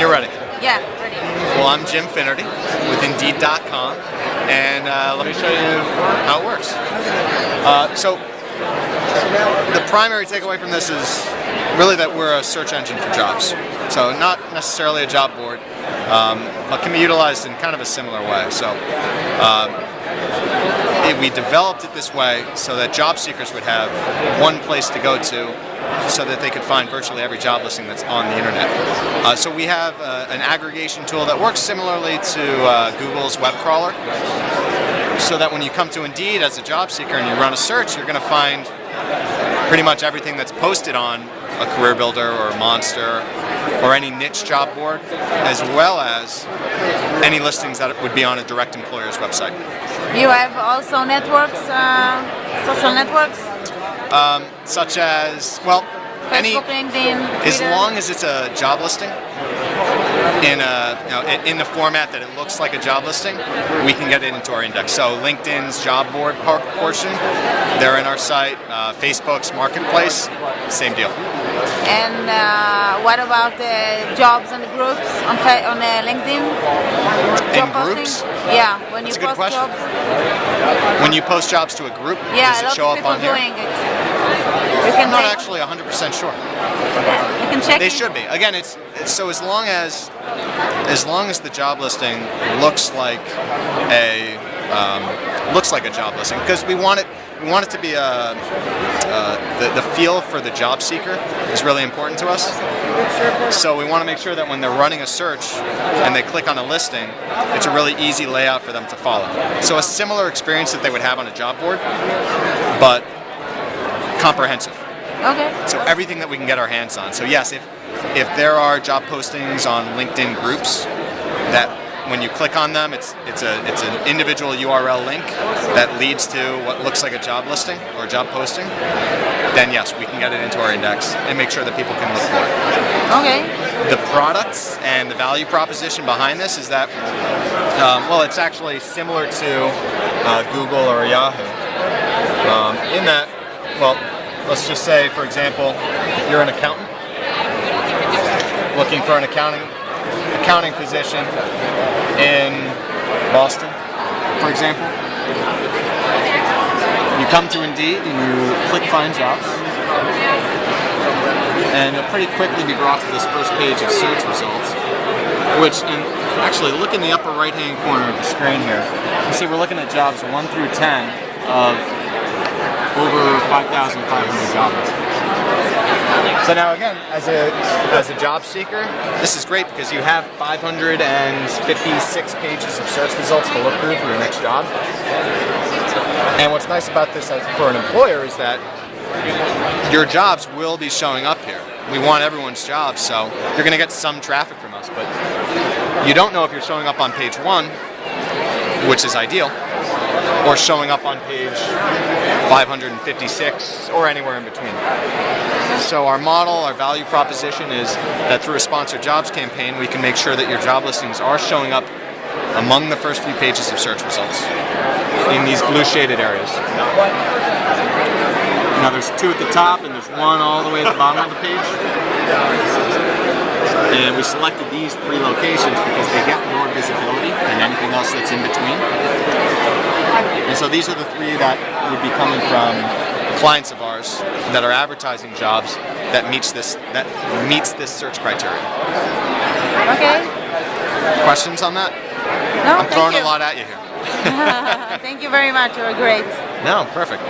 you're ready. Yeah, ready. Well, I'm Jim Finnerty with Indeed.com, and let me show you how it works. So the primary takeaway from this is really that we're a search engine for jobs. So not necessarily a job board, but can be utilized in kind of a similar way. So we developed it this way so that job seekers would have one place to go to so that they could find virtually every job listing that's on the internet. So we have an aggregation tool that works similarly to Google's web crawler, so that when you come to Indeed as a job seeker and you run a search, you're going to find pretty much everything that's posted on a Career Builder or Monster or any niche job board, as well as any listings that would be on a direct employer's website. You have also networks, social networks? Such as, well, Facebook, LinkedIn, as Twitter. long as it's a job listing in the format that it looks like a job listing, we can get it into our index. So LinkedIn's job board portion, they're in our site. Facebook's marketplace, same deal. And what about the jobs and the groups on LinkedIn? In Job groups? Posting? Yeah, when That's you a good post question. jobs. When you post jobs to a group, Yeah, does it show up on here? doing it. You can I'm not take- actually 100% sure. You can check. They should be. Again, it's so as long as the job listing looks like a job listing, because we want it to be the feel for the job seeker is really important to us. So we want to make sure that when they're running a search and they click on a listing, it's a really easy layout for them to follow. So a similar experience that they would have on a job board, but comprehensive. Okay. So everything that we can get our hands on. So yes, if there are job postings on LinkedIn groups that when you click on them, it's an individual URL link that leads to what looks like a job listing or a job posting, then yes, we can get it into our index and make sure that people can look for it. Okay. The products and the value proposition behind this is that, well, it's actually similar to Google or Yahoo. In that, well, let's just say, for example, if you're an accountant looking for an accounting position in Boston, for example, you come to Indeed and you click Find Jobs, and you'll pretty quickly be brought to this first page of search results, which, actually, look in the upper right-hand corner of the screen here. You see we're looking at jobs 1 through 10 of over 5,500 job listings. So now again, as a job seeker, this is great because you have 556 pages of search results to look through for your next job. And what's nice about this for an employer is that your jobs will be showing up here. We want everyone's jobs, so you're going to get some traffic from us, but you don't know if you're showing up on page 1, which is ideal, or showing up on page 556 or anywhere in between. So our model, our value proposition is that through a sponsored jobs campaign, we can make sure that your job listings are showing up among the first few pages of search results in these blue shaded areas. Now there's 2 at the top and there's 1 all the way at the bottom of the page. And we selected these 3 locations because they get more visibility than anything else that's in between. And so these are the 3 that would be coming from clients of ours that are advertising jobs that meets this search criteria. Okay. Questions on that? No, I'm throwing a lot at you here. Thank you very much. You were great. No, perfect.